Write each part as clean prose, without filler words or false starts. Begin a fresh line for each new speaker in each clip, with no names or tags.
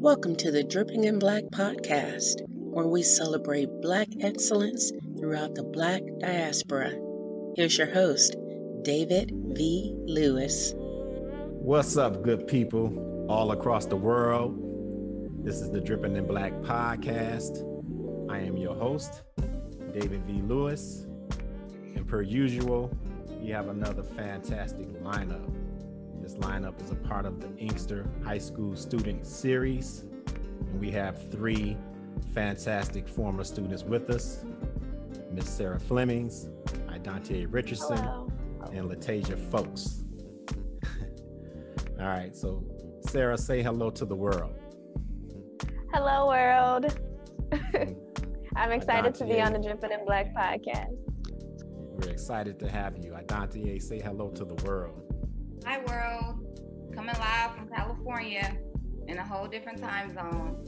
Welcome to the Dripping in Black podcast, where we celebrate Black excellence throughout the Black diaspora. Here's your host, David V. Lewis.
What's up, good people all across the world? This is the Dripping in Black podcast. I am your host, David V. Lewis. And per usual, we have another fantastic lineup. This lineup is a part of the Inkster High School Student Series. And we have three fantastic former students with us. Miss Sarah Fleming, Idonteá Richardson, and LaTaijah Folkes. All right, so Sarah, say hello to the world.
Hello, world. I'm excited to be on the Dripping in Black podcast.
We're excited to have you. Idonteá, say hello to the world.
Hi, world. Coming live from California in a whole different time zone.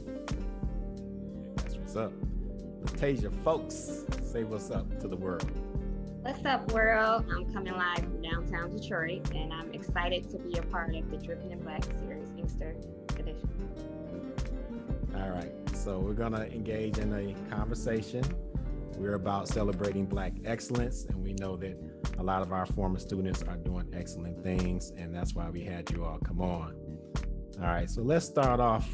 That's what's up. LaTaijah Folkes, say what's up to the world.
What's up, world? I'm coming live from downtown Detroit, and I'm excited to be a part of the Dripping in Black series, Inkster edition.
All right, so we're gonna engage in a conversation. We're about celebrating Black excellence, and we know that a lot of our former students are doing excellent things, and that's why we had you all come on. All right, so let's start off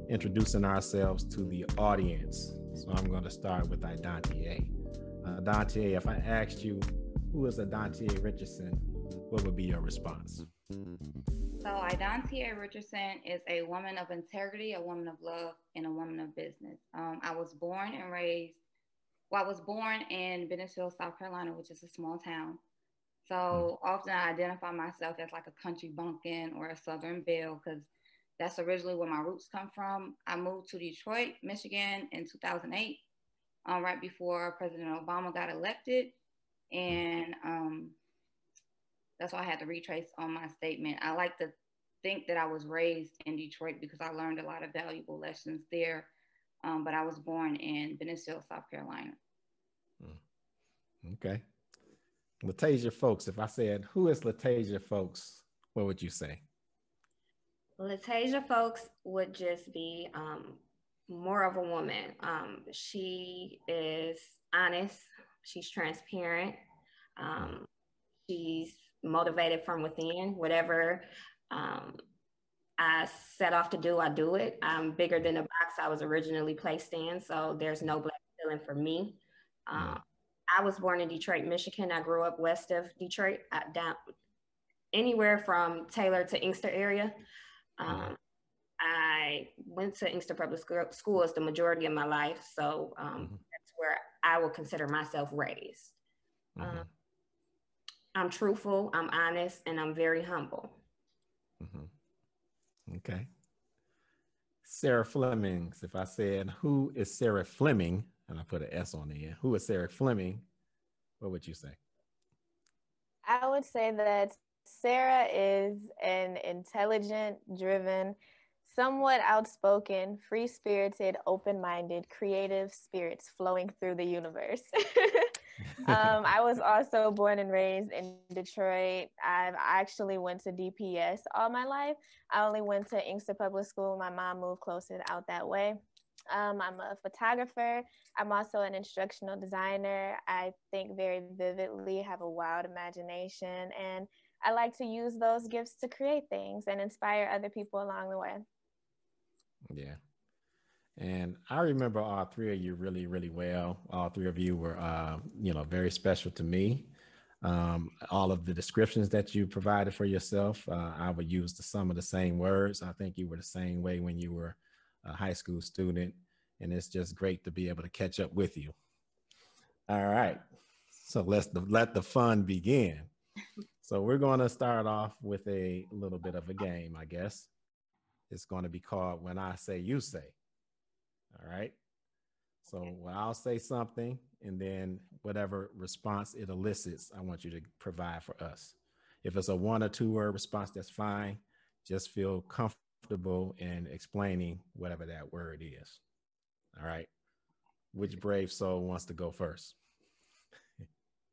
introducing ourselves to the audience. So I'm going to start with Idonteá. Idonteá, if I asked you, who is Idonteá Richardson, what would be your response?
So Idonteá Richardson is a woman of integrity, a woman of love, and a woman of business. I was born in Bennettsville, South Carolina, which is a small town. So often I identify myself as like a country bumpkin or a Southern belle because that's originally where my roots come from. I moved to Detroit, Michigan in 2008, right before President Obama got elected. And that's why I had to retrace on my statement. I like to think that I was raised in Detroit because I learned a lot of valuable lessons there. But I was born in Bennettsville, South Carolina.
Okay. LaTaijah Folkes, if I said, who is LaTaijah Folkes, what would you say?
LaTaijah Folkes would just be more of a woman. She is honest. She's transparent. She's motivated from within. Whatever I set off to do, I do it. I'm bigger than the box I was originally placed in, so there's no black feeling for me. I was born in Detroit, Michigan. I grew up west of Detroit, down anywhere from Taylor to Inkster area. I went to Inkster Public School as the majority of my life, so that's where I will consider myself raised. I'm truthful, I'm honest, and I'm very humble.
Okay. Sarah Fleming, if I said, who is Sarah Fleming, and I put an S on the end, who is Sarah Fleming, what would you say?
I would say that Sarah is an intelligent, driven, somewhat outspoken, free-spirited, open-minded, creative spirits flowing through the universe. I was also born and raised in Detroit. I've actually went to DPS all my life. I only went to Inkster Public School. My mom moved closer out that way. I'm a photographer. I'm also an instructional designer. I think very vividly, have a wild imagination, and I like to use those gifts to create things and inspire other people along the way. Yeah.
And I remember all three of you really, really well. All three of you were, very special to me. All of the descriptions that you provided for yourself, I would use some of the same words. I think you were the same way when you were a high school student, and it's just great to be able to catch up with you. All right, so let the fun begin. So we're going to start off with a little bit of a game, I guess. It's going to be called When I Say, You Say. All right. So when I'll say something, and then whatever response it elicits, I want you to provide for us. If it's a 1 or 2 word response, that's fine. Just feel comfortable in explaining whatever that word is. All right. Which brave soul wants to go first?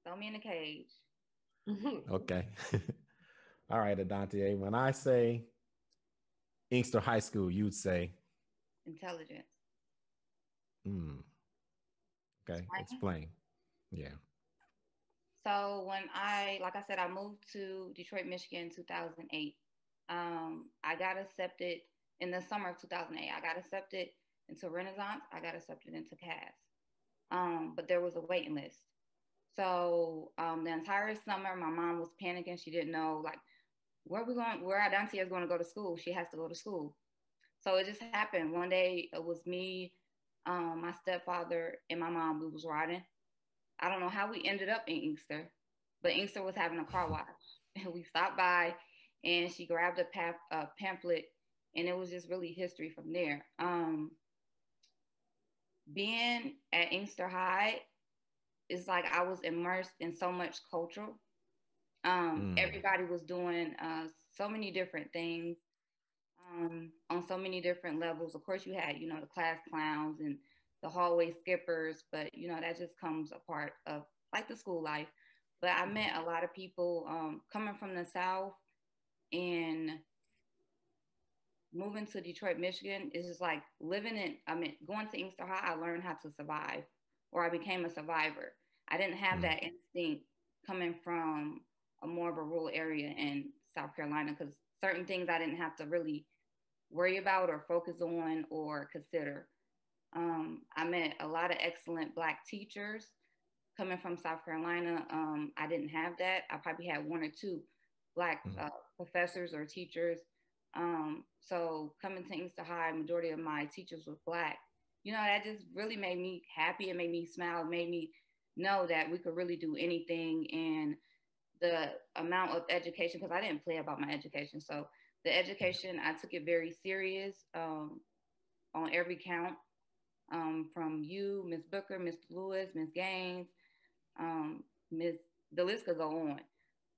Throw me in the cage.
Okay. All right, Idonteá. When I say Inkster High School, you'd say?
intelligence.
Okay, explain. Yeah.
So when like I said, I moved to Detroit, Michigan in 2008. I got accepted in the summer of 2008. I got accepted into Renaissance. I got accepted into Cass. But there was a waiting list. So the entire summer, my mom was panicking. She didn't know like where Idonteá is going to go to school. She has to go to school. So it just happened. One day it was me, my stepfather, and my mom. We was riding. I don't know how we ended up in Inkster, but Inkster was having a car wash. And we stopped by and she grabbed a pamphlet, and it was just really history from there. Being at Inkster High, it's like I was immersed in so much culture. Everybody was doing so many different things on so many different levels. Of course, you had, the class clowns and the hallway skippers, but, that just comes a part of like the school life. But I met a lot of people coming from the South, and moving to Detroit, Michigan is just like going to Inkster High, I learned how to survive, or I became a survivor. I didn't have that instinct coming from a more of a rural area in South Carolina, because certain things I didn't have to really worry about or focus on or consider. I met a lot of excellent Black teachers coming from South Carolina. I didn't have that. I probably had one or two Black professors or teachers. So coming to Inkster High, majority of my teachers were Black. That just really made me happy. It made me smile. It made me know that we could really do anything. And the amount of education, because I didn't play about my education. So the education, I took it very serious on every count, from you, Miss Booker, Mr. Lewis, Miss Gaines, the list could go on.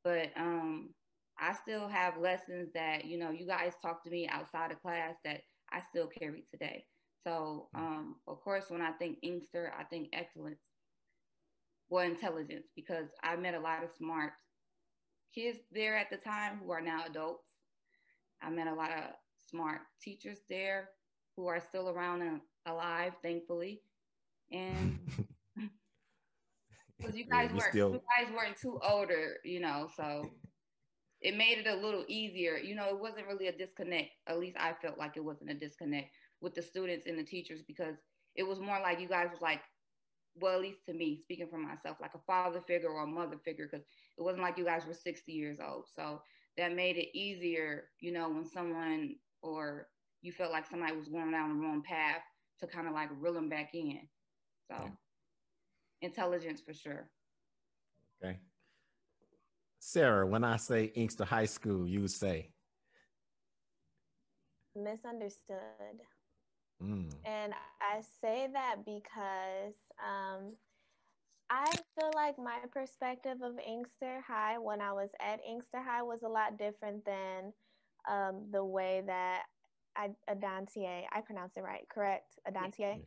But I still have lessons that, you guys talk to me outside of class that I still carry today. So, of course, when I think Inkster, I think excellence, intelligence, because I met a lot of smart kids there at the time who are now adults. I met a lot of smart teachers there who are still around and alive, thankfully. And because you guys weren't too older, so it made it a little easier. It wasn't really a disconnect. At least I felt like it wasn't a disconnect with the students and the teachers, because it was more like you guys was like, well, at least to me, speaking for myself, like a father figure or a mother figure, because it wasn't like you guys were 60 years old. So that made it easier, when someone, or you felt like somebody was going down the wrong path, to kind of like reel them back in. So intelligence for sure.
Okay. Sarah, when I say Inkster High School, you say?
Misunderstood. And I say that because I feel like my perspective of Inkster High when I was at Inkster High was a lot different than the way that Idonteá, I pronounced it right, correct? Idonteá? Yeah.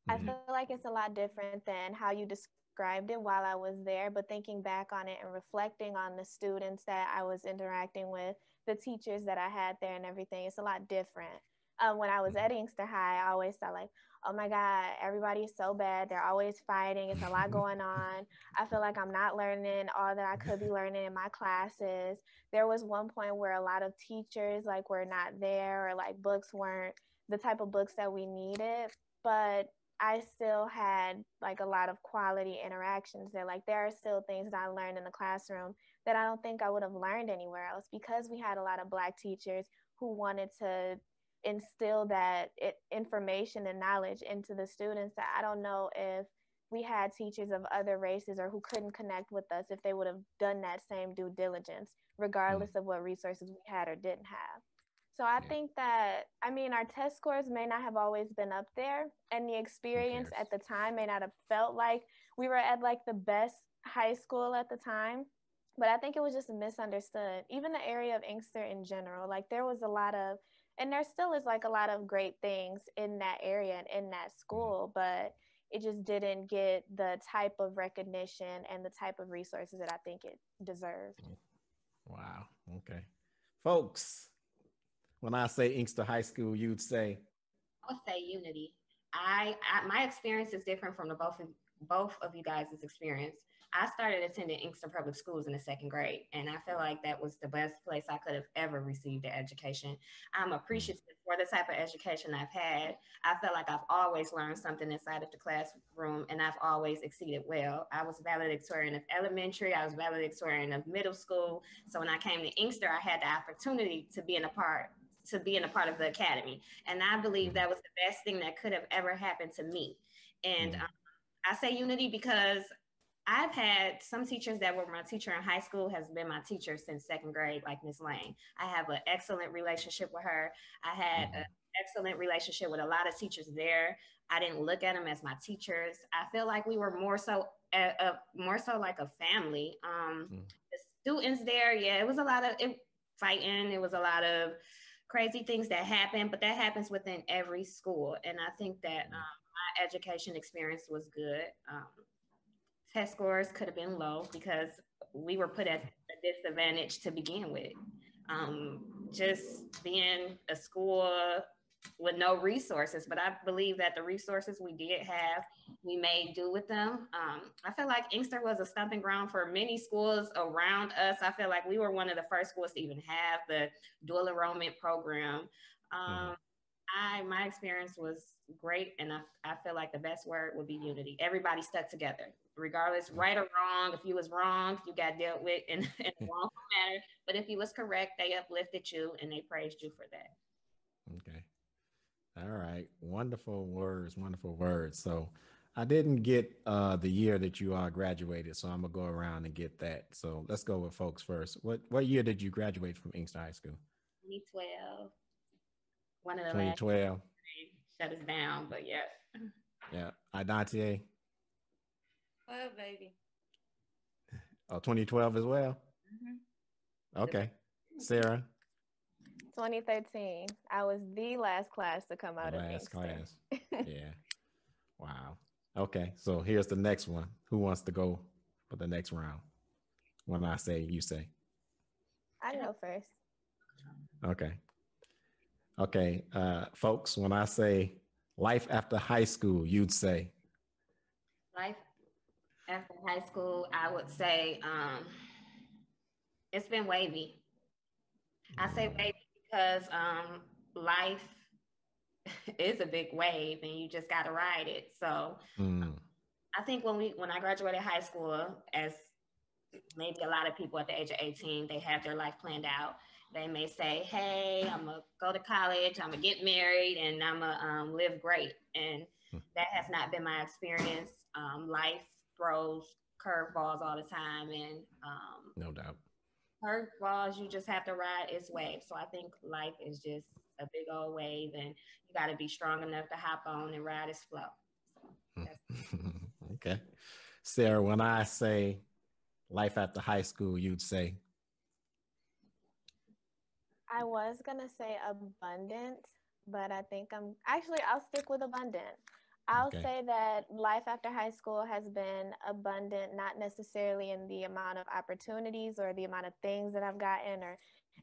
I feel like it's a lot different than how you described it while I was there, but thinking back on it and reflecting on the students that I was interacting with, the teachers that I had there and everything, it's a lot different. When I was at Inkster High, I always thought like, oh my God, everybody is so bad. They're always fighting. It's a lot going on. I feel like I'm not learning all that I could be learning in my classes. There was one point where a lot of teachers like were not there, or like books weren't the type of books that we needed, but I still had like a lot of quality interactions there. Like there are still things that I learned in the classroom that I don't think I would have learned anywhere else, because we had a lot of Black teachers who wanted to instill that information and knowledge into the students, that I don't know if we had teachers of other races or who couldn't connect with us if they would have done that same due diligence, regardless of what resources we had or didn't have. So I think that, our test scores may not have always been up there, and the experience at the time may not have felt like we were at like the best high school at the time, but I think it was just misunderstood. Even the area of Inkster in general, like there was a lot of, and there still is like a lot of great things in that area and in that school, but it just didn't get the type of recognition and the type of resources that I think it deserved.
Wow. Okay. Folks, when I say Inkster High School, you'd say?
I would say unity. My experience is different from the both of you guys' experience. I started attending Inkster Public Schools in the second grade, and I feel like that was the best place I could have ever received an education. I'm appreciative for the type of education I've had. I feel like I've always learned something inside of the classroom, and I've always exceeded well. I was valedictorian of elementary, I was valedictorian of middle school. So when I came to Inkster, I had the opportunity to be in a part of the academy. And I believe that was the best thing that could have ever happened to me. And I say unity because I've had some teachers that were my teacher in high school has been my teacher since second grade, like Miss Lane. I have an excellent relationship with her. I had an excellent relationship with a lot of teachers there. I didn't look at them as my teachers. I feel like we were more so like a family. The students there, yeah, it was a lot of fighting. It was a lot of crazy things that happen, but that happens within every school. And I think that my education experience was good. Test scores could have been low because we were put at a disadvantage to begin with. Just being a school with no resources, but I believe that the resources we did have, we made do with them. I feel like Inkster was a stomping ground for many schools around us. I feel like we were one of the first schools to even have the dual enrollment program. My experience was great, and I feel like the best word would be unity. Everybody stuck together, regardless, right or wrong. If you was wrong, you got dealt with in a wrongful manner. But if you was correct, they uplifted you and they praised you for that.
Okay. All right. Wonderful words. Wonderful words. So I didn't get the year that you all graduated, so I'm gonna go around and get that. So let's go with folks first. What year did you graduate from Inkster High School?
2012. One of the
2012.
Shut us down, but yeah.
Yeah. Idonteá.
12, baby.
Oh, 2012 as well? Okay. Sarah?
2013. I was the last class to come out of
Last
Inkster.
class. Yeah. Wow. Okay. So here's the next one. Who wants to go for the next round? When I say, you say.
I go first.
Okay. Okay. Folks, when I say life after high school, you'd say.
Life after high school, I would say it's been wavy. I say wavy because life is a big wave and you just got to ride it. So I think when I graduated high school, as maybe a lot of people at the age of 18, they have their life planned out. They may say, hey, I'm going to go to college, I'm going to get married, and I'm going to live great. And that has not been my experience. Life throws curveballs all the time. And
no doubt.
Curveballs, you just have to ride its wave. So I think life is just a big old wave, and you got to be strong enough to hop on and ride its flow. So
okay. Sarah, when I say life after high school, you'd say?
I was going to say abundant, but I think I'll stick with abundant. I'll say that life after high school has been abundant, not necessarily in the amount of opportunities or the amount of things that I've gotten or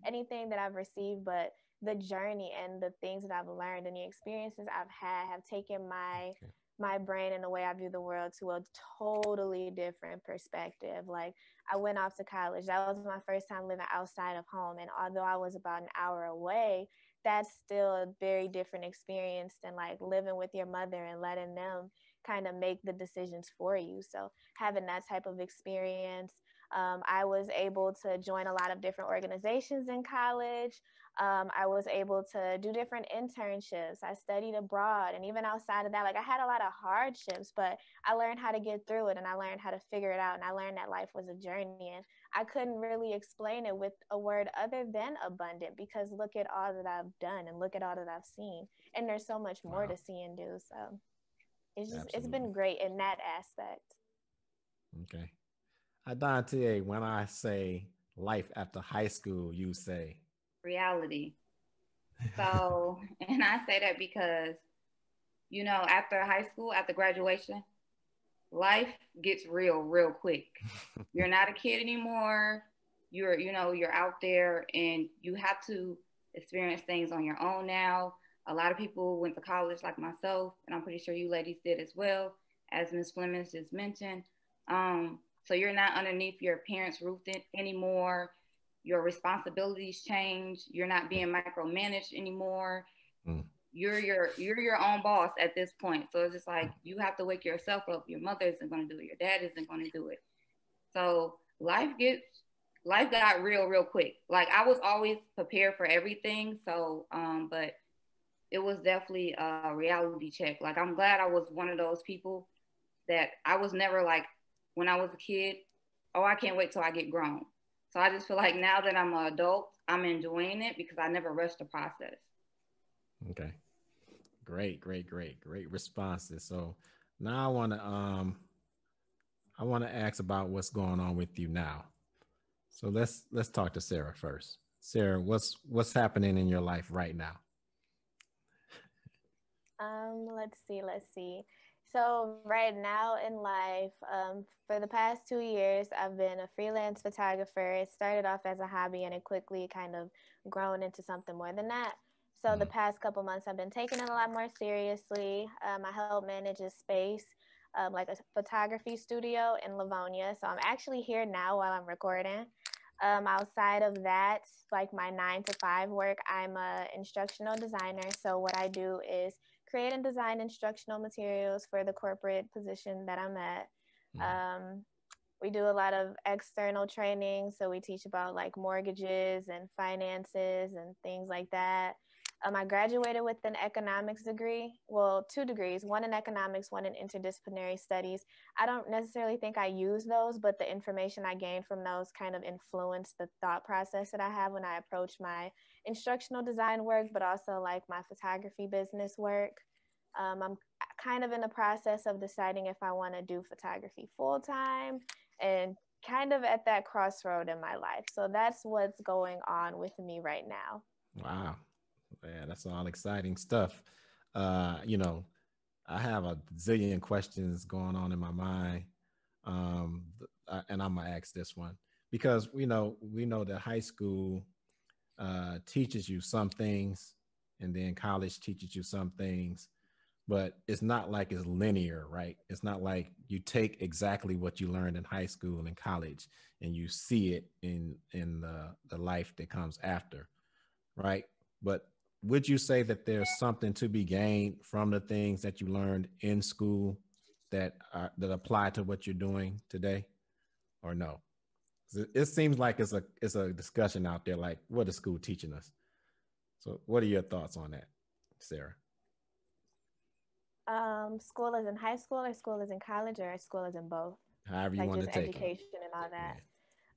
anything that I've received, but the journey and the things that I've learned and the experiences I've had have taken my brain and the way I view the world to a totally different perspective. Like, I went off to college. That was my first time living outside of home. And although I was about an hour away, that's still a very different experience than like living with your mother and letting them kind of make the decisions for you. So having that type of experience, I was able to join a lot of different organizations in college. I was able to do different internships. I studied abroad. And even outside of that, like, I had a lot of hardships, but I learned how to get through it and I learned how to figure it out. And I learned that life was a journey. And I couldn't really explain it with a word other than abundant, because look at all that I've done and look at all that I've seen. And there's so much more to see and do. So it's been great in that aspect.
Okay. Idonteá, when I say life after high school, you say?
Reality. So, and I say that because, you know, after high school, after graduation, life gets real quick. You're not a kid anymore. You're out there and you have to experience things on your own now. A lot of people went to college like myself, and I'm pretty sure you ladies did as well, as Ms. Fleming just mentioned. So you're not underneath your parents' roof anymore. Your responsibilities change. You're not being micromanaged anymore. Mm. You're your own boss at this point. So it's just like you have to wake yourself up. Your mother isn't going to do it. Your dad isn't going to do it. So life got real quick. Like I was always prepared for everything. So but it was definitely a reality check. Like I'm glad I was one of those people that I was never like when I was a kid, oh, I can't wait till I get grown. So I just feel like now that I'm an adult, I'm enjoying it because I never rushed the process.
Okay. Great responses. So now I want to ask about what's going on with you now. So let's talk to Sarah first. Sarah, what's happening in your life right now?
Let's see. So right now in life, for the past 2 years, I've been a freelance photographer. It started off as a hobby and it quickly kind of grown into something more than that. So the past couple months, I've been taking it a lot more seriously. I help manage a space, like a photography studio in Livonia. So I'm actually here now while I'm recording. Outside of that, like my 9 to 5 work, I'm an instructional designer. So what I do is create and design instructional materials for the corporate position that I'm at. We do a lot of external training. So we teach about like mortgages and finances and things like that. I graduated with an economics degree, well, 2 degrees, one in economics, one in interdisciplinary studies. I don't necessarily think I use those, but the information I gained from those kind of influenced the thought process that I have when I approach my instructional design work, but also like my photography business work. I'm kind of in the process of deciding if I want to do photography full time and kind of at that crossroad in my life. So that's what's going on with me right now.
Wow. Yeah, that's all exciting stuff. You know, I have a zillion questions going on in my mind. And I'm gonna ask this one because we know that high school teaches you some things and then college teaches you some things, but it's not like it's linear, right? It's not like you take exactly what you learned in high school and college and you see it in the life that comes after, right? But would you say that there's something to be gained from the things that you learned in school that apply to what you're doing today, or no? It seems like it's a discussion out there, like what is school teaching us? So what are your thoughts on that, Sarah?
School is in high school, or school is in college, or school is in both?
However you want to take
education
it.
And all that.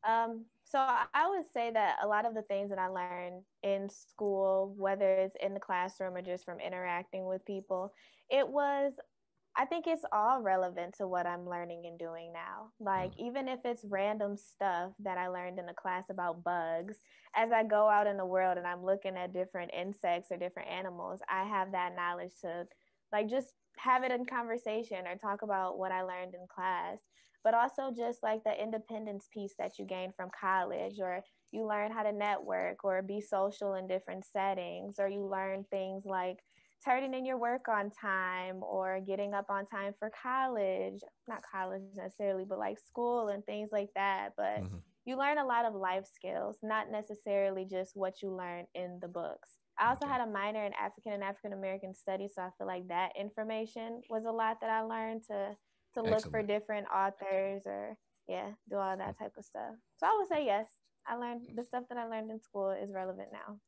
Yeah.
So I would say that a lot of the things that I learned in school, whether it's in the classroom or just from interacting with people, I think it's all relevant to what I'm learning and doing now. Like, even if it's random stuff that I learned in a class about bugs, as I go out in the world and I'm looking at different insects or different animals, I have that knowledge to like just have it in conversation or talk about what I learned in class. But also just like the independence piece that you gain from college, or you learn how to network or be social in different settings, or you learn things like turning in your work on time or getting up on time for college, not college necessarily, but like school and things like that. But you learn a lot of life skills, not necessarily just what you learn in the books. I also had a minor in African and African American studies, so I feel like that information was a lot that I learned to look for different authors or do all that type of stuff. So I would say yes. I learned the stuff that I learned in school is relevant now.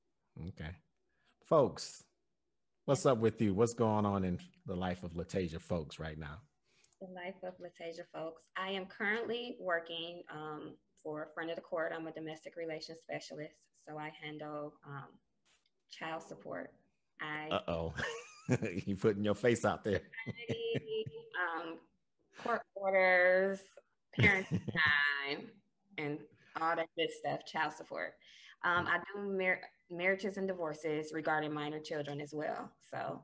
Okay. Folks, what's up with you? What's going on in the life of LaTaijah Folkes right now?
The life of LaTaijah Folkes. I am currently working for a friend of the court. I'm a domestic relations specialist, so I handle child support.
You putting your face out there.
Court orders, parent time, and all that good stuff, child support. I do marriages and divorces regarding minor children as well. So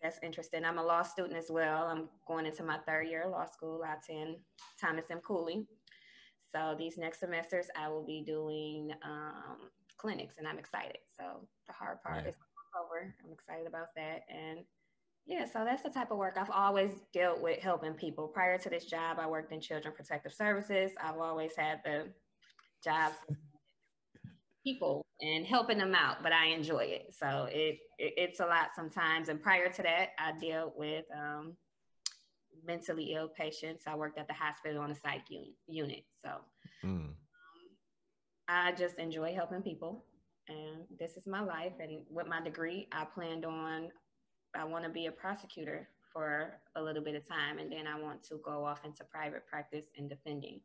that's interesting. I'm a law student as well. I'm going into my 3rd year of law school. I attend Thomas M. Cooley. So these next semesters, I will be doing clinics, and I'm excited. So the hard part is Takeover. I'm excited about that. And yeah, so that's the type of work I've always dealt with, helping people. Prior to this job, I worked in Children Protective Services. I've always had the jobs with people and helping them out, but I enjoy it. So it's a lot sometimes. And prior to that, I dealt with mentally ill patients. I worked at the hospital on a psych unit. So I just enjoy helping people. And this is my life. And with my degree, I want to be a prosecutor for a little bit of time. And then I want to go off into private practice and defending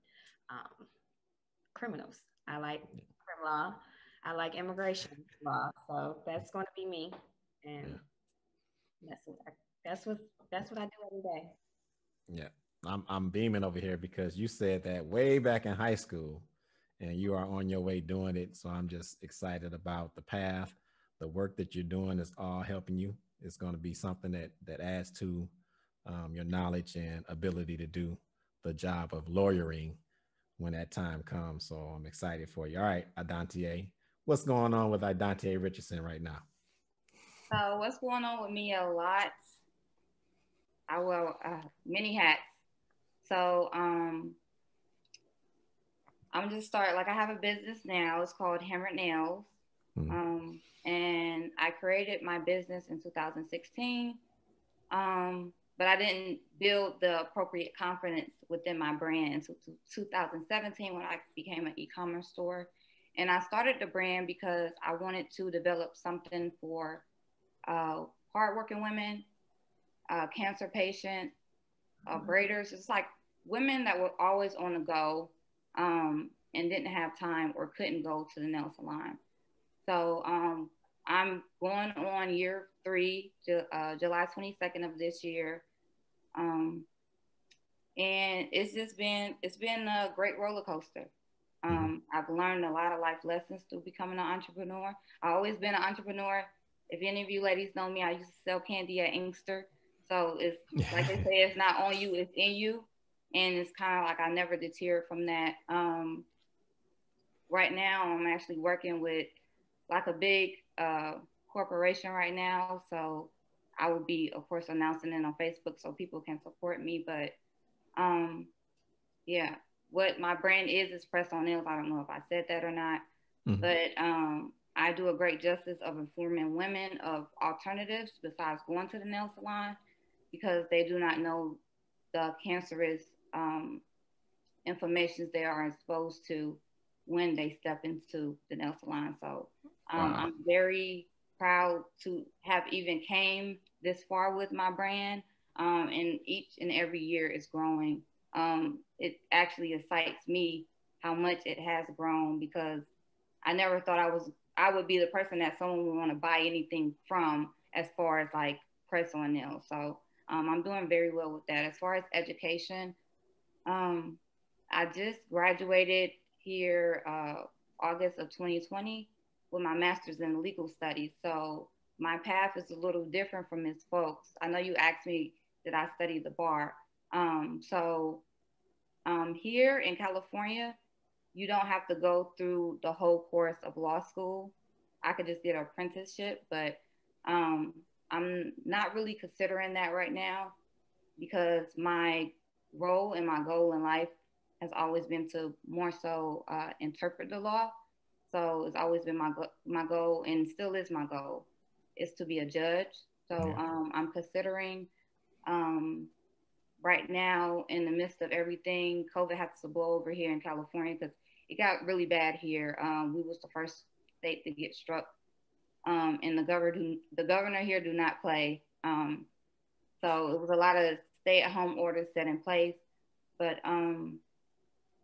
criminals. I like criminal law. I like immigration law. So that's going to be me. And that's what I do every day.
Yeah. I'm beaming over here because you said that way back in high school and you are on your way doing it. So I'm just excited about the path. The work that you're doing is all helping you. It's going to be something that adds to your knowledge and ability to do the job of lawyering when that time comes. So I'm excited for you. All right, Idonteá, what's going on with Idonteá Richardson right now?
So what's going on with me a lot? I wear many hats. So I'm just start, like I have a business now. It's called Hammered Nails. And I created my business in 2016. But I didn't build the appropriate confidence within my brand. So 2017, when I became an e-commerce store, and I started the brand because I wanted to develop something for hardworking women, cancer patients, braiders. It's like women that were always on the go and didn't have time or couldn't go to the nail salon. So I'm going on year 3, July 22nd of this year. And it's been a great roller coaster. I've learned a lot of life lessons through becoming an entrepreneur. I've always been an entrepreneur. If any of you ladies know me, I used to sell candy at Inkster. So it's like they say, it's not on you, it's in you. And it's kind of like I never deterred from that. Right now, I'm actually working with like a big corporation right now. So I will be, of course, announcing it on Facebook so people can support me. But yeah, what my brand is Press On Nails. I don't know if I said that or not, but I do a great justice of informing women of alternatives besides going to the nail salon, because they do not know the cancerous information they are exposed to when they step into the nail salon. So I'm very proud to have even came this far with my brand, and each and every year is growing. It actually excites me how much it has grown, because I never thought I would be the person that someone would want to buy anything from as far as like press on nails. So I'm doing very well with that. As far as education, I just graduated here August of 2020 with my master's in legal studies. So my path is a little different from Ms. Folkes. I know you asked me, did I study the bar? Here in California, you don't have to go through the whole course of law school. I could just get an apprenticeship, but I'm not really considering that right now, because my role and my goal in life has always been to more so interpret the law. So it's always been my goal, and still is my goal, is to be a judge. So I'm considering right now, in the midst of everything, COVID has to blow over here in California, because it got really bad here. We was the first state to get struck, and the governor here do not play. So it was a lot of stay-at-home orders set in place. But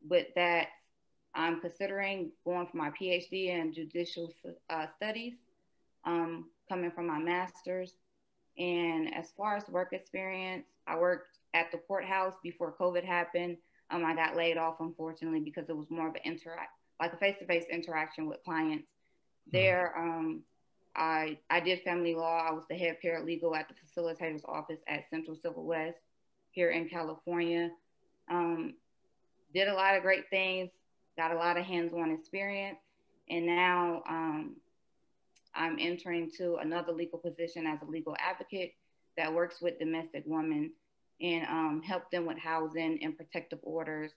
with that, I'm considering going for my PhD in judicial studies, coming from my master's. And as far as work experience, I worked at the courthouse before COVID happened. I got laid off, unfortunately, because it was more of a face-to-face interaction with clients. There, I did family law. I was the head paralegal at the facilitator's office at Central Civil West here in California. Did a lot of great things, got a lot of hands-on experience. And now I'm entering to another legal position as a legal advocate that works with domestic women and help them with housing and protective orders.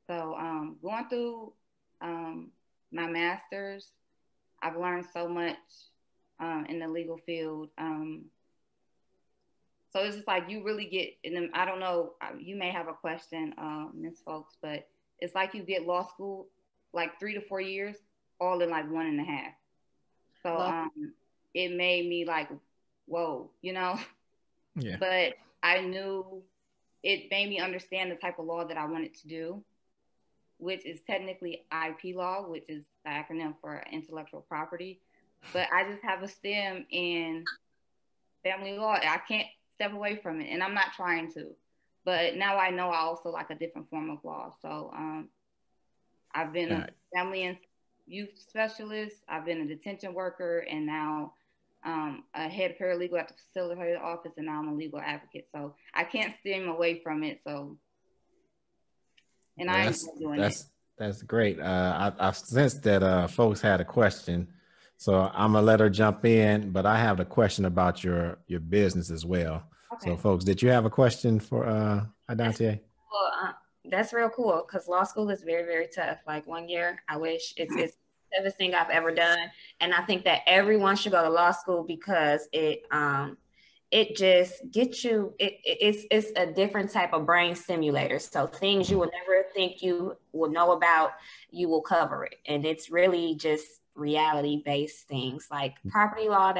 So going through my master's, I've learned so much in the legal field. So it's just like you really get in them. I don't know, you may have a question, Ms. Folkes, but it's like you get law school like 3 to 4 years, all in like 1.5. So it made me like, whoa, you know?
Yeah.
But I knew it made me understand the type of law that I wanted to do, which is technically IP law, which is the acronym for intellectual property. But I just have a STEM in family law. I can't step away from it, and I'm not trying to. But now I know I also like a different form of law. So I've been a family and youth specialist. I've been a detention worker, and now a head paralegal at the facilitator office, and now I'm a legal advocate. So I can't steer away from it. So, and I enjoy doing it.
That's great. I've sensed that folks had a question, so I'm gonna let her jump in. But I have a question about your business as well. Okay. So, folks, did you have a question for Idonteá?
Well, that's real cool because law school is very, very tough. Like 1 year, I wish it's the toughest thing I've ever done, and I think that everyone should go to law school because it just gets you. It's a different type of brain stimulator. So things you will never think you will know about, you will cover it, and it's really just reality based things like property law.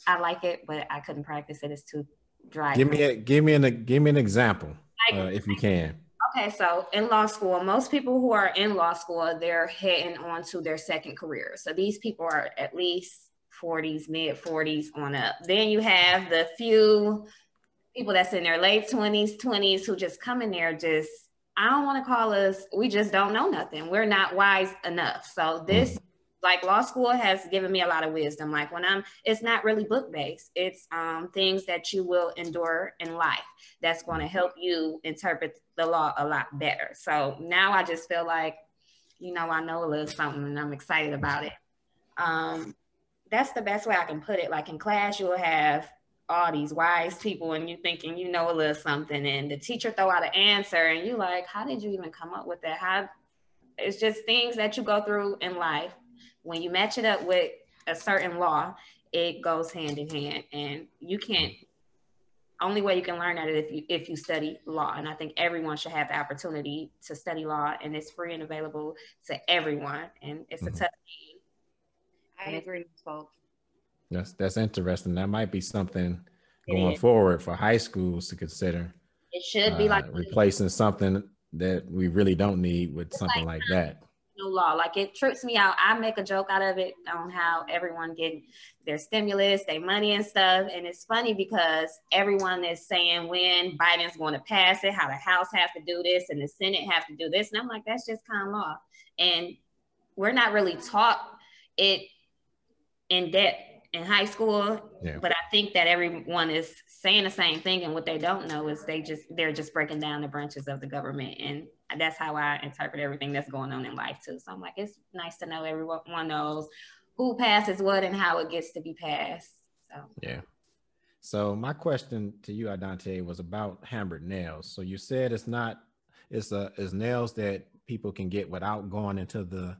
I like it, but I couldn't practice it. It's too dry.
Give me an example, if you can.
Okay, so in law school, most people who are in law school, they're heading on to their second career. So these people are at least 40s, mid 40s on up. Then you have the few people that's in their late 20s who just come in there I don't want to call us, we just don't know nothing. We're not wise enough. So this, like law school has given me a lot of wisdom. Like it's not really book-based. It's things that you will endure in life that's going to help you interpret the law a lot better. So now I just feel like, I know a little something and I'm excited about it. That's the best way I can put it. Like in class, you'll have all these wise people and you thinking you know a little something and the teacher throw out an answer and you like, how did you even come up with that? It's just things that you go through in life. When you match it up with a certain law, it goes hand in hand, and only way you can learn that is if you study law. And I think everyone should have the opportunity to study law, and it's free and available to everyone. And it's a tough game.
I agree, folks.
That's interesting. That might be something going forward for high schools to consider.
It should be like
replacing something that we really don't need with something like that.
No law. Like it trips me out. I make a joke out of it on how everyone getting their stimulus, their money and stuff. And it's funny because everyone is saying when Biden's going to pass it, how the House have to do this and the Senate have to do this. And I'm like, that's just common law. And we're not really taught it in depth in high school. Yeah. But I think that everyone is saying the same thing. And what they don't know is they're just breaking down the branches of the government. And that's how I interpret everything that's going on in life too. So I'm like, it's nice to know everyone knows who passes what and how it gets to be passed. So
yeah. So my question to you, Idonteá, was about hammered nails. So you said it's nails that people can get without going into the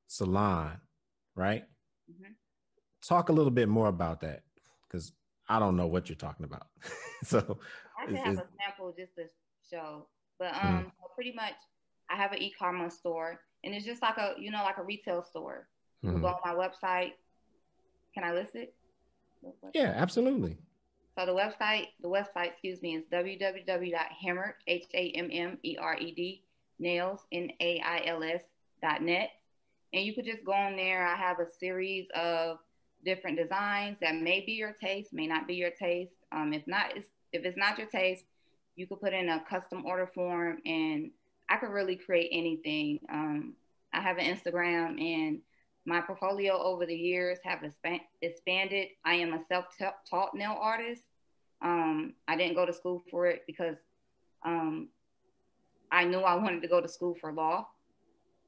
salon, right? Mm-hmm. Talk a little bit more about that, because I don't know what you're talking about. So
I can have a sample just to show. But pretty much I have an e-commerce store, and it's just like a retail store. You can go on my website. Can I list it?
Yeah, absolutely.
So the website, is www.hammered, HAMMERED, nails, NAILS.net. And you could just go on there. I have a series of different designs that may be your taste, may not be your taste. If it's not your taste, you could put in a custom order form, and I could really create anything. I have an Instagram, and my portfolio over the years have expanded. I am a self-taught nail artist. I didn't go to school for it because I knew I wanted to go to school for law.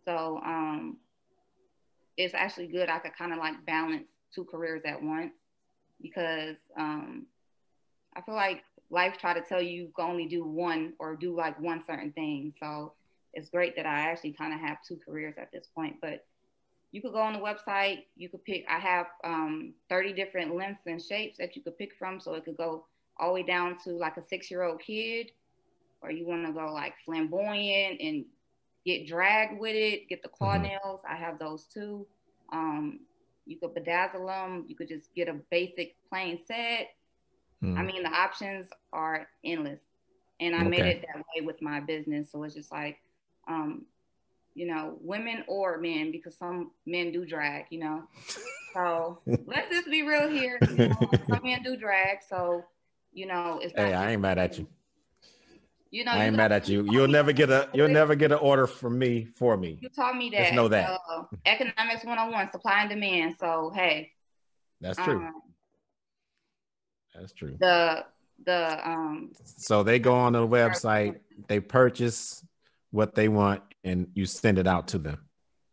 So it's actually good. I could kind of like balance two careers at once, because I feel like life try to tell you can only do one or do like one certain thing. So it's great that I actually kind of have two careers at this point. But you could go on the website, you could pick, I have 30 different lengths and shapes that you could pick from. So it could go all the way down to like a 6-year-old kid, or you want to go like flamboyant and get dragged with it, get the claw nails. I have those too. You could bedazzle them. You could just get a basic plain set. I mean, the options are endless. And I made it that way with my business. So it's just like, you know, women or men, because some men do drag, you know. So let's just be real here. You know, some men do drag. So, you know, it's not.
Hey, I ain't mad at you.
You know,
I ain't mad at you. You'll never get an order from me for me.
You taught me that.
Just know that.
Economics 101, supply and demand. So hey.
That's true. That's true. So they go on the website, they purchase what they want, and you send it out to them.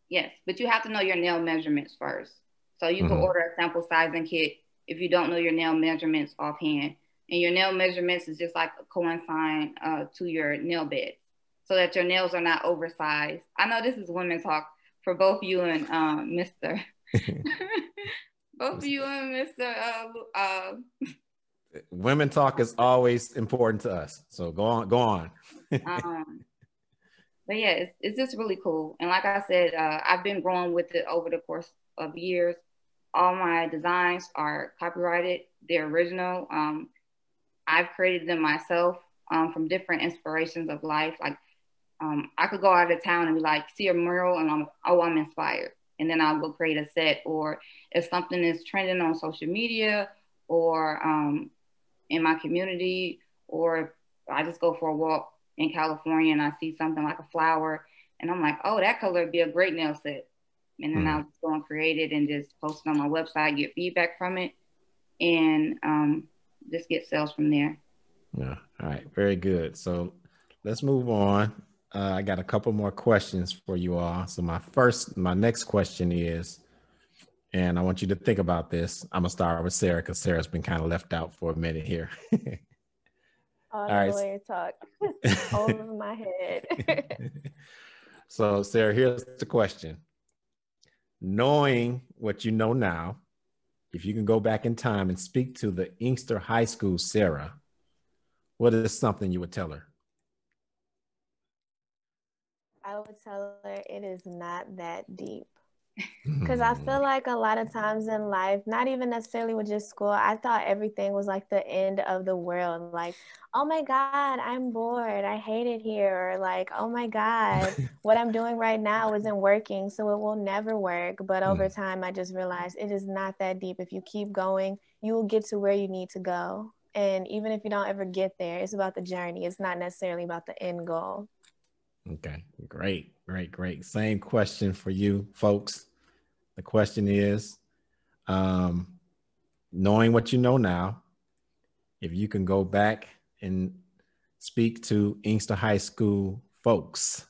Yes, but you have to know your nail measurements first. So you can order a sample sizing kit if you don't know your nail measurements offhand. And your nail measurements is just like a coincide to your nail bed, so that your nails are not oversized. I know this is women talk for both you and Mr. both you and Mr.
Women talk is always important to us. So go on.
But yeah, it's just really cool. And like I said, I've been growing with it over the course of years. All my designs are copyrighted. They're original. I've created them myself from different inspirations of life. Like I could go out of town and be like, see a mural and I'm inspired. And then I'll go create a set. Or if something is trending on social media or in my community, or if I just go for a walk in California and I see something like a flower and I'm like, oh, that color would be a great nail set. And then I'll just go and create it and just post it on my website, get feedback from it, and just get sales from there.
Yeah. All right. Very good. So let's move on. I got a couple more questions for you all. So my next question is, and I want you to think about this. I'm gonna start with Sarah because Sarah's been kind of left out for a minute here.
All right. Lawyer talk over my head.
So Sarah, here's the question. Knowing what you know now, if you can go back in time and speak to the Inkster High School Sarah, what is something you would tell her?
I would tell her it is not that deep. Because I feel like a lot of times in life, not even necessarily with just school, I thought everything was like the end of the world. Like, oh my God, I'm bored. I hate it here. Or like, oh my God, what I'm doing right now isn't working, so it will never work. But over time, I just realized it is not that deep. If you keep going, you will get to where you need to go. And even if you don't ever get there, it's about the journey. It's not necessarily about the end goal.
Okay, great. Same question for you folks. The question is, knowing what you know now, if you can go back and speak to Inkster High School folks,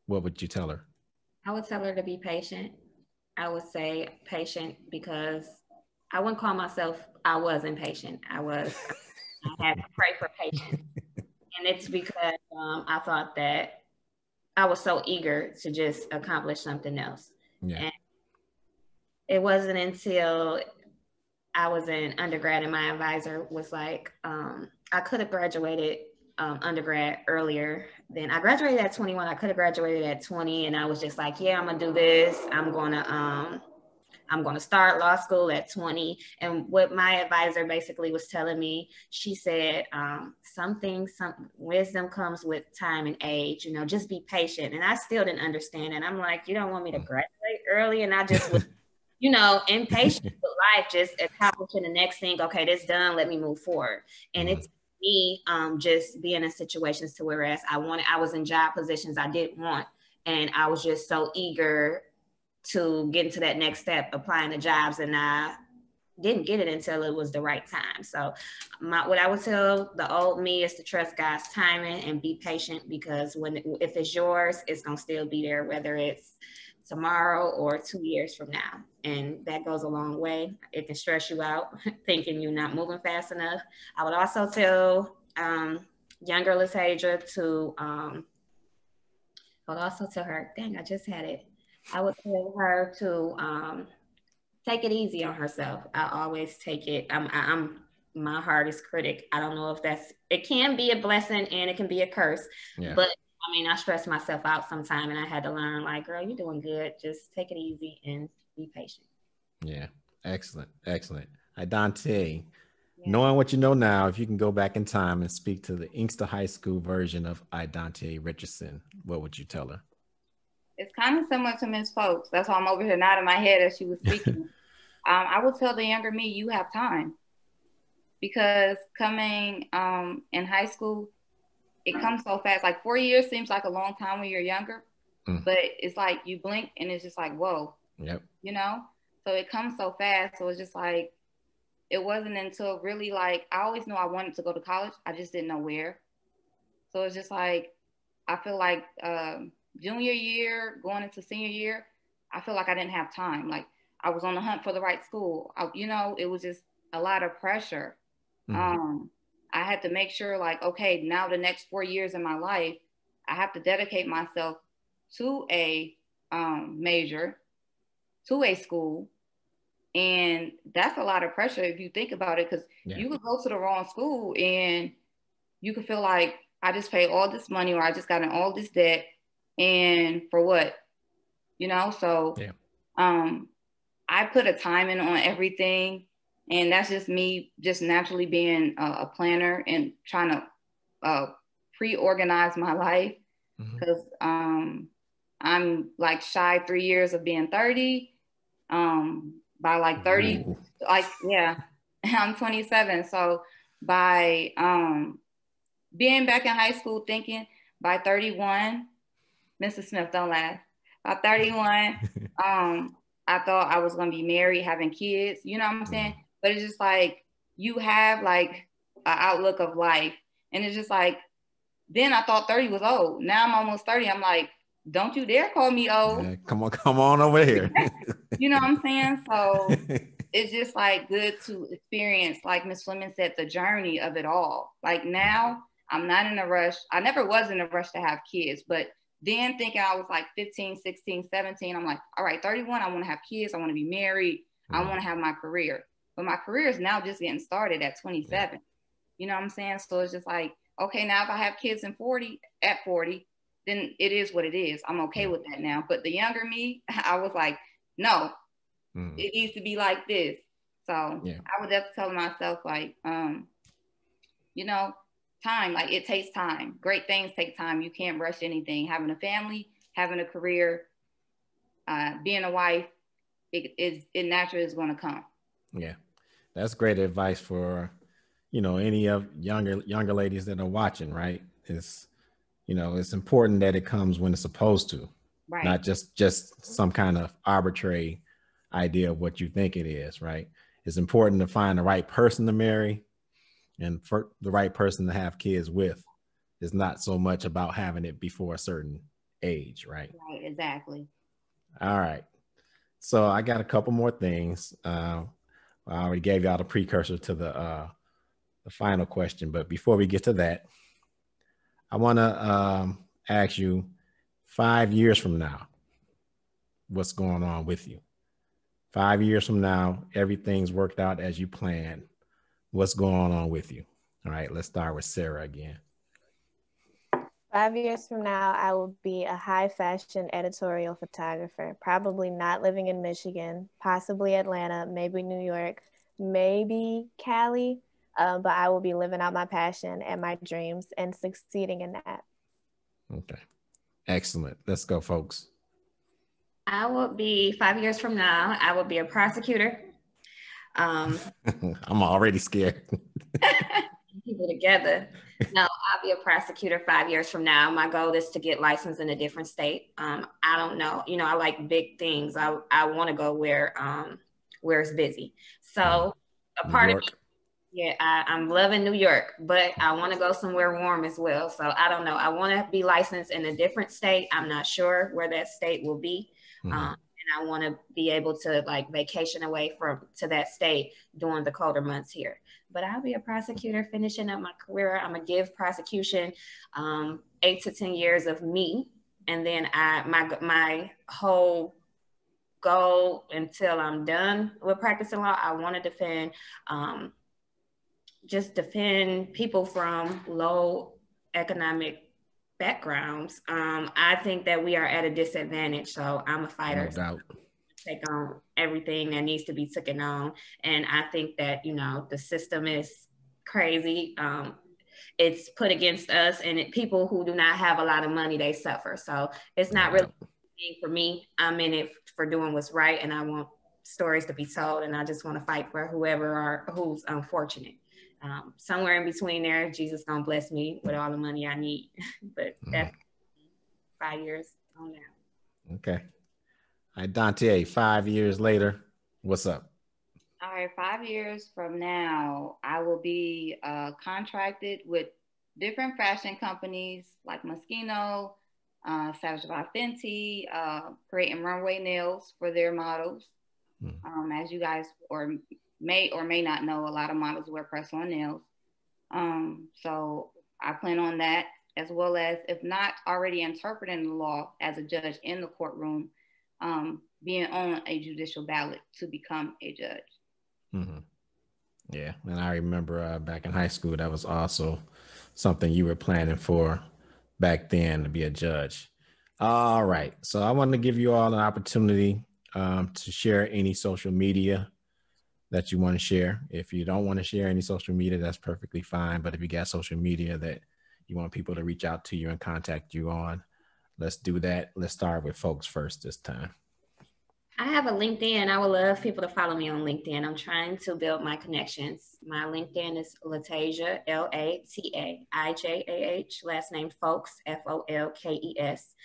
what would you tell her?
I would tell her to be patient. I would say patient because I wouldn't call myself, I was impatient. I had to pray for patience. And it's because I thought that I was so eager to just accomplish something else.
Yeah.
And it wasn't until I was in undergrad and my advisor was like, I could have graduated undergrad earlier. Then I graduated at 21. I could have graduated at 20. And I was just like, yeah, I'm going to do this. I'm going to start law school at 20. And what my advisor basically was telling me, she said, some wisdom comes with time and age, you know, just be patient. And I still didn't understand it. I'm like, you don't want me to graduate early? And I just was, you know, impatient with life, just accomplishing the next thing. Okay, this done, let me move forward. And it's me just being in situations to whereas I was in job positions I didn't want. And I was just so eager to get into that next step, applying to jobs, and I didn't get it until it was the right time. So what I would tell the old me is to trust God's timing and be patient, because if it's yours, it's gonna still be there, whether it's tomorrow or 2 years from now. And that goes a long way. It can stress you out thinking you're not moving fast enough. I would also tell younger LaTaijah to, I would also tell her, dang, I just had it. I would tell her to take it easy on herself. I always take it. I'm my hardest critic. I don't know if it can be a blessing and it can be a curse, but I mean, I stress myself out sometime, and I had to learn, like, girl, you're doing good. Just take it easy and be patient.
Yeah. Excellent. Idonteá, knowing what you know now, if you can go back in time and speak to the Inkster High School version of Idonteá Richardson, what would you tell her?
It's kind of similar to Ms. Folkes. That's why I'm over here nodding my head as she was speaking. I would tell the younger me, you have time. Because coming in high school, it comes so fast. Like 4 years seems like a long time when you're younger, but it's like you blink and it's just like, whoa, you know? So it comes so fast. So it's just like, it wasn't until really like, I always knew I wanted to go to college. I just didn't know where. So it's just like, I feel like junior year, going into senior year, I feel like I didn't have time. Like I was on the hunt for the right school. It was just a lot of pressure. I had to make sure like, okay, now the next 4 years in my life, I have to dedicate myself to a major, to a school. And that's a lot of pressure if you think about it, because you could go to the wrong school and you could feel like I just paid all this money or I just got in all this debt, and for what? So I put a timing on everything. And that's just me just naturally being a planner and trying to pre-organize my life, because I'm like shy 3 years of being 30. By like 30, I'm 27. So by being back in high school thinking by 31, Mrs. Smith, don't laugh. By 31, I thought I was going to be married, having kids, you know what I'm saying? But it's just like, you have like an outlook of life. And it's just like, then I thought 30 was old. Now I'm almost 30. I'm like, don't you dare call me old.
Yeah, come on over here.
You know what I'm saying? So it's just like good to experience, like Miss Fleming said, the journey of it all. Like now I'm not in a rush. I never was in a rush to have kids, but then thinking I was like 15, 16, 17, I'm like, all right, 31, I want to have kids. I want to be married. I want to have my career. But my career is now just getting started at 27. You know what I'm saying? So it's just like, okay, now if I have kids at 40, then it is what it is. I'm okay with that now. But the younger me, I was like, no, it needs to be like this. So I would definitely tell myself like, time, like it takes time. Great things take time. You can't rush anything. Having a family, having a career, being a wife, it naturally is going to come.
Yeah, that's great advice for, any of younger ladies that are watching, right? It's important that it comes when it's supposed to, right? Not just some kind of arbitrary idea of what you think it is, right? It's important to find the right person to marry and for the right person to have kids with. It's not so much about having it before a certain age, right?
Right, exactly.
All right. So I got a couple more things. I already gave y'all the precursor to the final question, but before we get to that, I want to ask you, 5 years from now, what's going on with you? 5 years from now, everything's worked out as you planned. What's going on with you? All right, let's start with Sarah again.
5 years from now, I will be a high fashion editorial photographer, probably not living in Michigan, possibly Atlanta, maybe New York, maybe Cali, but I will be living out my passion and my dreams and succeeding in that. Okay,
excellent. Let's go, folks.
I will be 5 years from now, I will be a prosecutor.
I'm already scared.
People together. No, I'll be a prosecutor 5 years from now. My goal is to get licensed in a different state. I don't know. I like big things. I want to go where it's busy. So a part of me, I'm loving New York, but I want to go somewhere warm as well. So I don't know. I want to be licensed in a different state. I'm not sure where that state will be. And I want to be able to like vacation away to that state during the colder months here. But I'll be a prosecutor finishing up my career. I'm gonna give prosecution 8 to 10 years of me, and then my whole goal until I'm done with practicing law, I want to defend people from low economic backgrounds. I think that we are at a disadvantage, so I'm a fighter.
No doubt.
Take on everything that needs to be taken on, and I think that the system is crazy. It's put against us, and people who do not have a lot of money, they suffer. So it's not really for me. I'm in it for doing what's right, and I want stories to be told, and I just want to fight for who's unfortunate. Somewhere in between there, Jesus gonna bless me with all the money I need. But that's 5 years on now.
Okay. Idonteá, 5 years later, what's up?
All right, 5 years from now, I will be contracted with different fashion companies like Moschino, Savage by Fenty, creating runway nails for their models. As you guys may or may not know, a lot of models wear press-on nails. So I plan on that, as well as, if not already interpreting the law as a judge in the courtroom, being on a judicial ballot to become a judge.
Yeah, and I remember back in high school, that was also something you were planning for back then, to be a judge. All right, so I wanted to give you all an opportunity to share any social media that you want to share. If you don't want to share any social media, that's perfectly fine. But if you got social media that you want people to reach out to you and contact you on, let's do that. Let's start with folks first this time.
I have a LinkedIn. I would love people to follow me on LinkedIn. I'm trying to build my connections. My LinkedIn is LaTaijah, LaTaijah, last name Folkes, Folkes.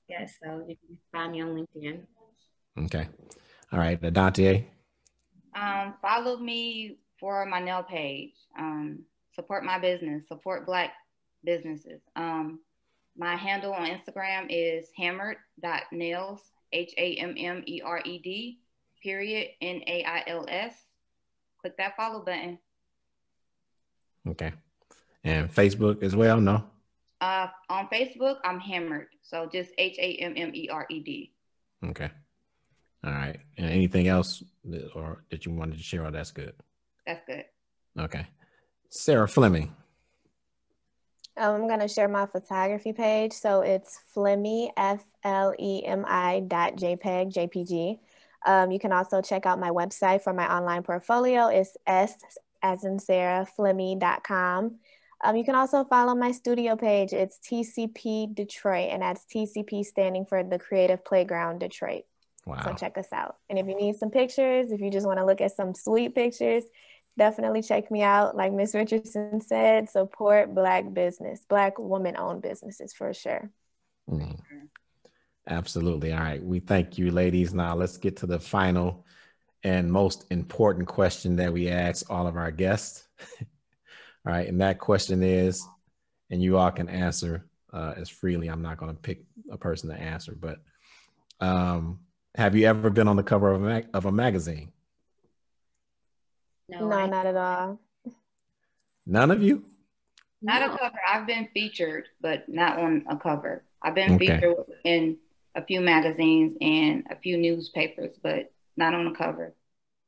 Yeah, so you can find me on LinkedIn.
Okay. All right, Idonteá.
Follow me for my nail page. Support my business. Support Black businesses. My handle on Instagram is hammered.nails, HAMMERED, _NAILS. Click that follow button.
Okay. And Facebook as well, no?
On Facebook, I'm Hammered. So just HAMMERED.
Okay. All right. And anything else that you wanted to share? Oh, that's good.
That's good.
Okay. Sarah Fleming.
I'm going to share my photography page. So it's Fleming, FLEMI.jpg. You can also check out my website for my online portfolio. It's S as in Sarah, Fleming.com. You can also follow my studio page. It's TCP Detroit, and that's TCP standing for the Creative Playground Detroit.
Wow.
So check us out. And if you need some pictures, if you just want to look at some sweet pictures, definitely check me out. Like Ms. Richardson said, support Black business, Black woman-owned businesses for sure.
Absolutely. All right. We thank you, ladies. Now let's get to the final and most important question that we ask all of our guests. All right. And that question is, and you all can answer as freely. I'm not going to pick a person to answer, but have you ever been on the cover of a magazine?
No, not at all.
None of you?
Not a cover. I've been featured, but not on a cover. I've been featured in a few magazines and a few newspapers, but not on a cover.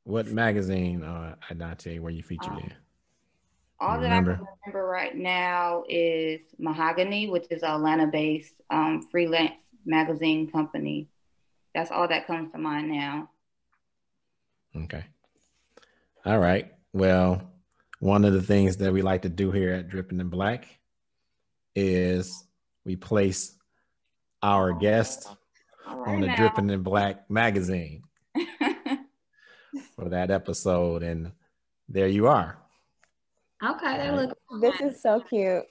What magazine, Idonteá, were you featured in?
All that I can remember right now is Mahogany, which is an Atlanta-based freelance magazine company. That's all that comes to mind now.
Okay. All right. Well, one of the things that we like to do here at Dripping in Black is we place our guest on the Dripping in Black magazine for that episode. And there you are.
Okay.
This is so cute.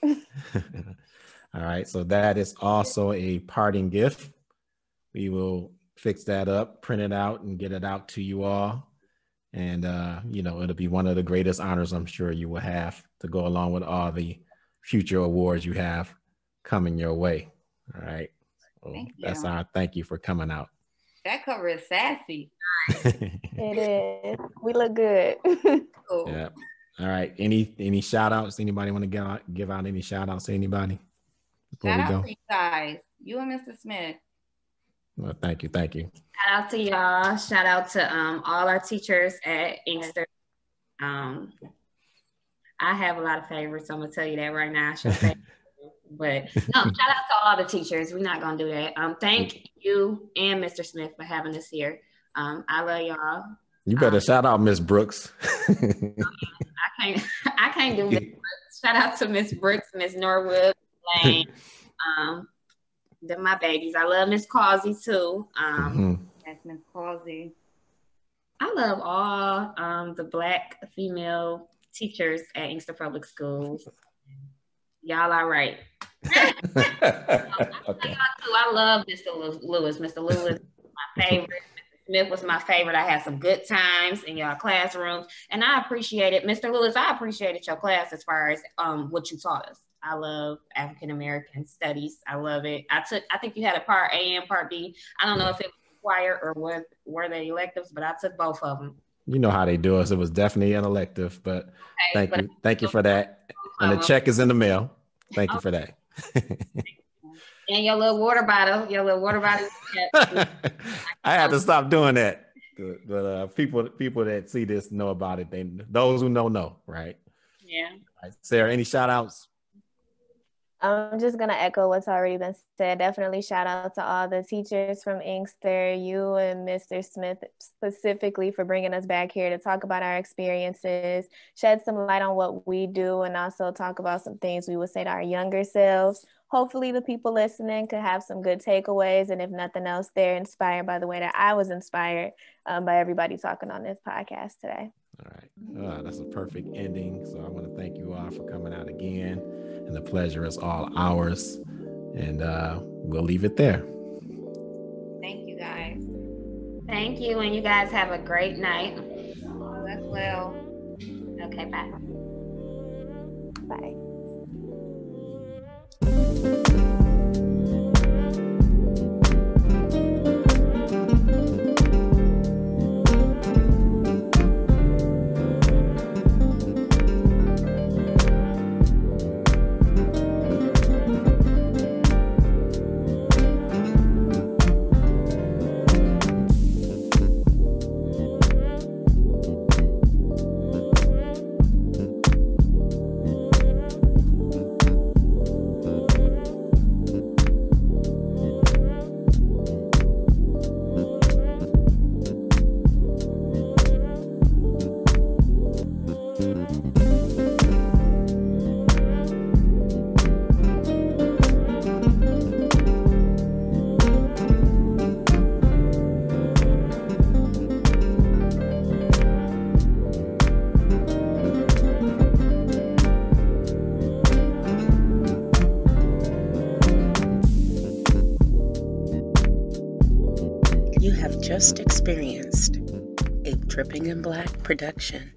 All right. So that is also a parting gift. We will fix that up, print it out, and get it out to you all. And, it'll be one of the greatest honors I'm sure you will have to go along with all the future awards you have coming your way. All right. Well, that's our thank you for coming out.
That cover is sassy.
It is. We look good.
Cool.
Yeah. All right. Any shout outs? Anybody want to give out any shout outs to anybody before
Shout
we
out
go?
to you guys. You and Mr. Smith.
Well, thank you. Thank you.
Shout out to y'all. Shout out to all our teachers at Inkster. I have a lot of favorites. I'm gonna tell you that right now. I should say, but no, shout out to all the teachers. We're not gonna do that. Thank you and Mr. Smith for having us here. I love y'all.
You better shout out Miss Brooks.
I can't do this. Shout out to Miss Brooks, Miss Norwood, Lane. They're my babies. I love Miss Causey too.
That's Miss Causey.
I love all the Black female teachers at Inkster Public Schools. Y'all are right.
Okay.
I love Mr. Lewis. Mr. Lewis is my favorite. Mr. Smith was my favorite. I had some good times in y'all classrooms, and I appreciated Mr. Lewis. I appreciated your class as far as what you taught us. I love African American studies. I love it. I think you had a part A and part B. I don't know if it was required or were they electives, but I took both of them.
You know how they do us. It was definitely an elective, but
okay,
thank you for that. And the check is in the mail. Thank you for that.
And your little water bottle.
I had to stop doing that. But people that see this know about it. Those who know, right?
Yeah.
Right. Sarah, any shout outs?
I'm just going to echo what's already been said. Definitely shout out to all the teachers from Inkster, you and Mr. Smith specifically for bringing us back here to talk about our experiences, shed some light on what we do, and also talk about some things we would say to our younger selves. Hopefully the people listening could have some good takeaways, and if nothing else, they're inspired by the way that I was inspired by everybody talking on this podcast today.
All right. That's a perfect ending. So I want to thank you all for coming out again. And the pleasure is all ours. And we'll leave it there.
Thank you, guys.
Thank you. And you guys have a great night.
As well.
Okay, bye.
Bye. Just experienced a Dripping in Black production.